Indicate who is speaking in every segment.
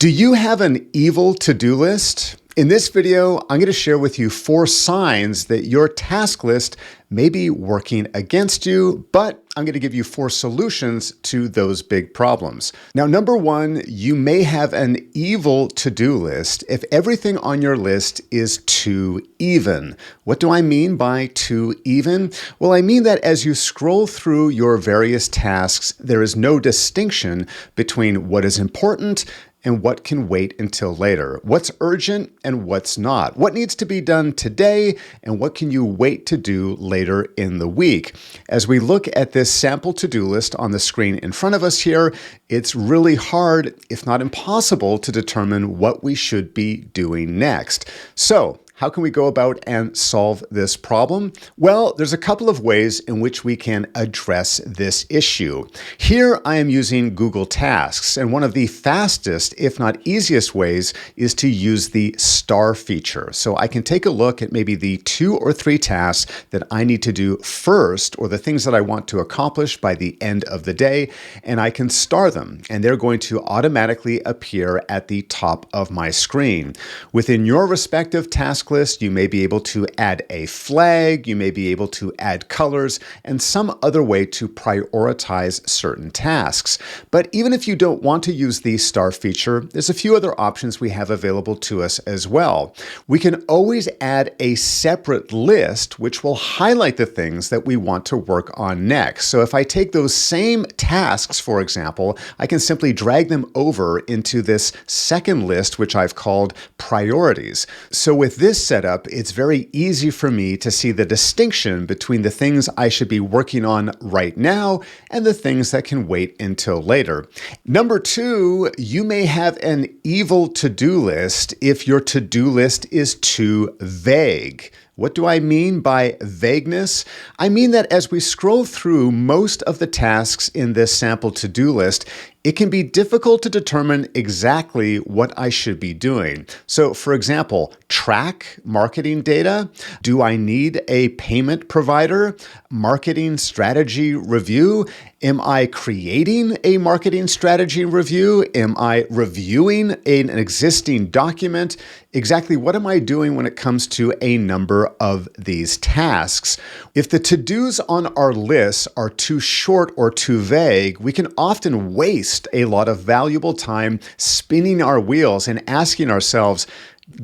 Speaker 1: Do you have an evil to-do list? In this video, I'm going to share with you 4 signs that your task list may be working against you, but I'm going to give you 4 solutions to those big problems. Now, number 1, you may have an evil to-do list if everything on your list is too even. What do I mean by too even? Well, I mean that as you scroll through your various tasks, there is no distinction between what is important and what can wait until later. What's urgent and what's not. What needs to be done today and what can you wait to do later in the week. As we look at this sample to-do list on the screen in front of us here, it's really hard, if not impossible, to determine what we should be doing next. So, how can we go about and solve this problem? Well, there's a couple of ways in which we can address this issue. Here I am using Google Tasks, and one of the fastest, if not easiest ways is to use the star feature. So I can take a look at maybe the 2 or 3 tasks that I need to do first, or the things that I want to accomplish by the end of the day, and I can star them, and they're going to automatically appear at the top of my screen. Within your respective task list, you may be able to add a flag, you may be able to add colors, and some other way to prioritize certain tasks. But even if you don't want to use the star feature, there's a few other options we have available to us as well. We can always add a separate list which will highlight the things that we want to work on next. So if I take those same tasks, for example, I can simply drag them over into this second list, which I've called priorities. So with this setup, it's very easy for me to see the distinction between the things I should be working on right now and the things that can wait until later. Number 2, you may have an evil to-do list if your to-do list is too vague. What do I mean by vagueness? I mean that as we scroll through most of the tasks in this sample to-do list, it can be difficult to determine exactly what I should be doing. So, for example, track marketing data. Do I need a payment provider? Marketing strategy review? Am I creating a marketing strategy review? Am I reviewing an existing document? Exactly what am I doing when it comes to a number of these tasks? If the to-dos on our lists are too short or too vague, we can often waste a lot of valuable time spinning our wheels and asking ourselves,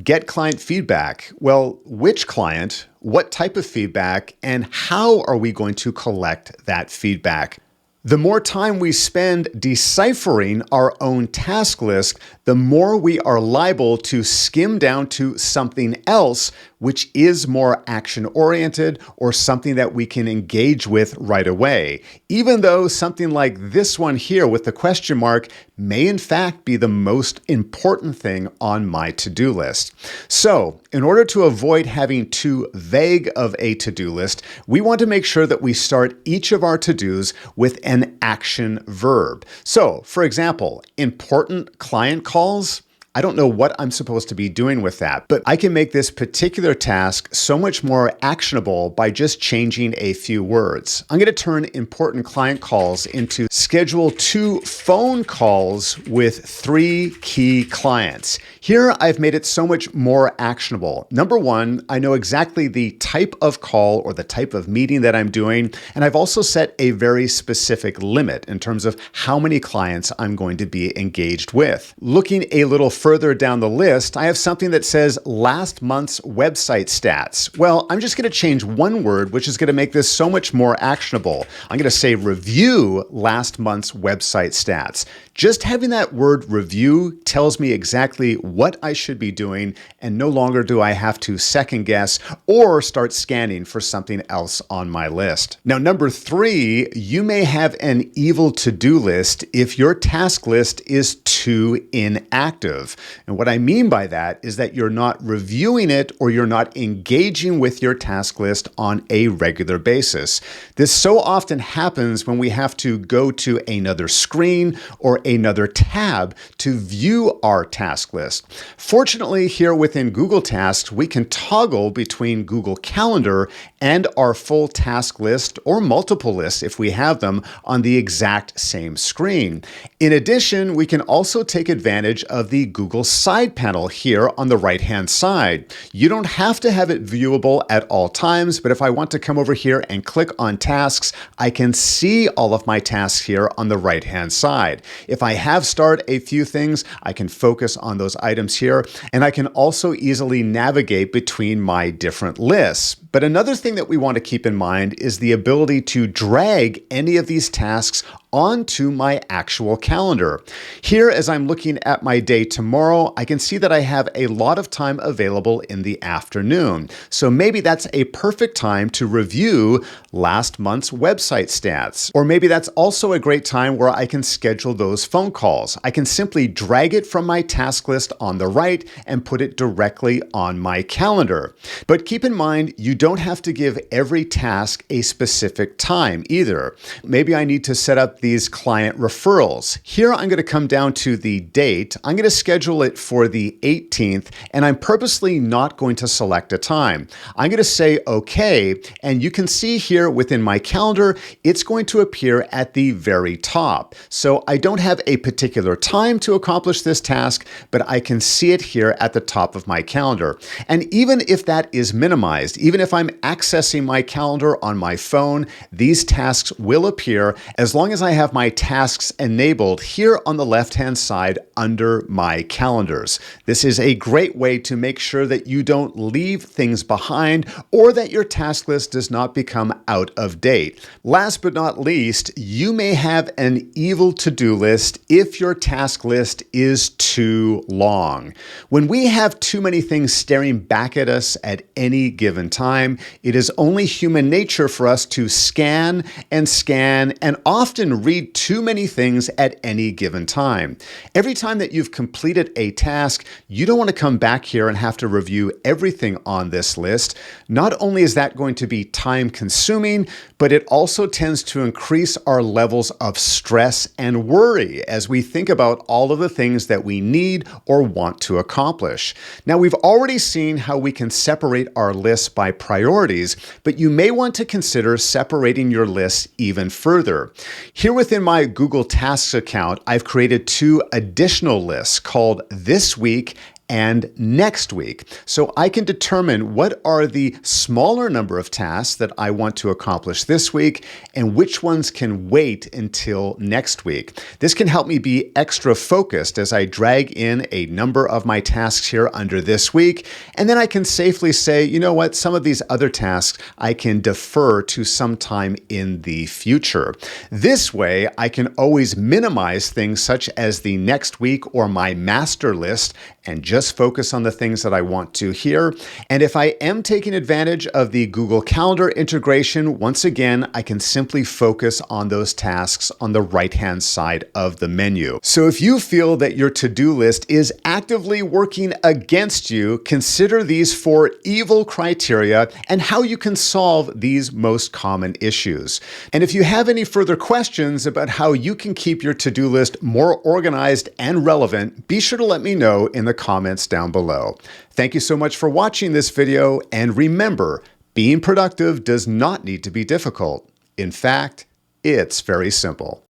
Speaker 1: get client feedback. Well, which client, what type of feedback, and how are we going to collect that feedback? The more time we spend deciphering our own task list, the more we are liable to skim down to something else which is more action-oriented or something that we can engage with right away. Even though something like this one here with the question mark may in fact be the most important thing on my to-do list. So, in order to avoid having too vague of a to-do list, we want to make sure that we start each of our to-dos with an action verb. So, for example, important client calls. I don't know what I'm supposed to be doing with that, but I can make this particular task so much more actionable by just changing a few words. I'm going to turn important client calls into schedule 2 phone calls with 3 key clients. Here, I've made it so much more actionable. Number 1, I know exactly the type of call or the type of meeting that I'm doing, and I've also set a very specific limit in terms of how many clients I'm going to be engaged with. Looking a little further down the list, I have something that says last month's website stats. Well, I'm just going to change one word, which is going to make this so much more actionable. I'm going to say review last month's website stats. Just having that word review tells me exactly what I should be doing, and no longer do I have to second guess or start scanning for something else on my list. Now, number 3, you may have an evil to-do list if your task list is too inactive. productive. And what I mean by that is that you're not reviewing it or you're not engaging with your task list on a regular basis. This so often happens when we have to go to another screen or another tab to view our task list. Fortunately, here within Google Tasks, we can toggle between Google Calendar and our full task list or multiple lists if we have them on the exact same screen. In addition, we can also take advantage of the Google side panel here on the right-hand side. You don't have to have it viewable at all times, but if I want to come over here and click on tasks, I can see all of my tasks here on the right-hand side. If I have starred a few things, I can focus on those items here, and I can also easily navigate between my different lists. But another thing that we want to keep in mind is the ability to drag any of these tasks onto my actual calendar. Here, as I'm looking at my day tomorrow, I can see that I have a lot of time available in the afternoon. So maybe that's a perfect time to review last month's website stats. Or maybe that's also a great time where I can schedule those phone calls. I can simply drag it from my task list on the right and put it directly on my calendar. But keep in mind, you don't have to give every task a specific time either. Maybe I need to set up these client referrals. Here, I'm going to come down to the date. I'm going to schedule it for the 18th, and I'm purposely not going to select a time. I'm going to say okay, and you can see here within my calendar, it's going to appear at the very top. So I don't have a particular time to accomplish this task, but I can see it here at the top of my calendar. And even if that is minimized, even if I'm accessing my calendar on my phone, these tasks will appear as long as I have my tasks enabled here on the left-hand side under my calendars. This is a great way to make sure that you don't leave things behind or that your task list does not become out of date. Last but not least, you may have an evil to-do list if your task list is too long. When we have too many things staring back at us at any given time, it is only human nature for us to scan and often read too many things at any given time. Every time that you've completed a task, you don't want to come back here and have to review everything on this list. Not only is that going to be time consuming, but it also tends to increase our levels of stress and worry as we think about all of the things that we need or want to accomplish. Now, we've already seen how we can separate our lists by priorities, but you may want to consider separating your lists even further. Here within my Google Tasks account, I've created two additional lists called This Week and Next Week. So I can determine what are the smaller number of tasks that I want to accomplish this week and which ones can wait until next week. This can help me be extra focused as I drag in a number of my tasks here under this week. And then I can safely say, you know what, some of these other tasks I can defer to sometime in the future. This way, I can always minimize things such as the next week or my master list and just focus on the things that I want to here. And if I am taking advantage of the Google Calendar integration, once again, I can simply focus on those tasks on the right-hand side of the menu. So if you feel that your to-do list is actively working against you, consider these 4 evil criteria and how you can solve these most common issues. And if you have any further questions about how you can keep your to-do list more organized and relevant, be sure to let me know in the comments down below. Thank you so much for watching this video, and remember, being productive does not need to be difficult. In fact, it's very simple.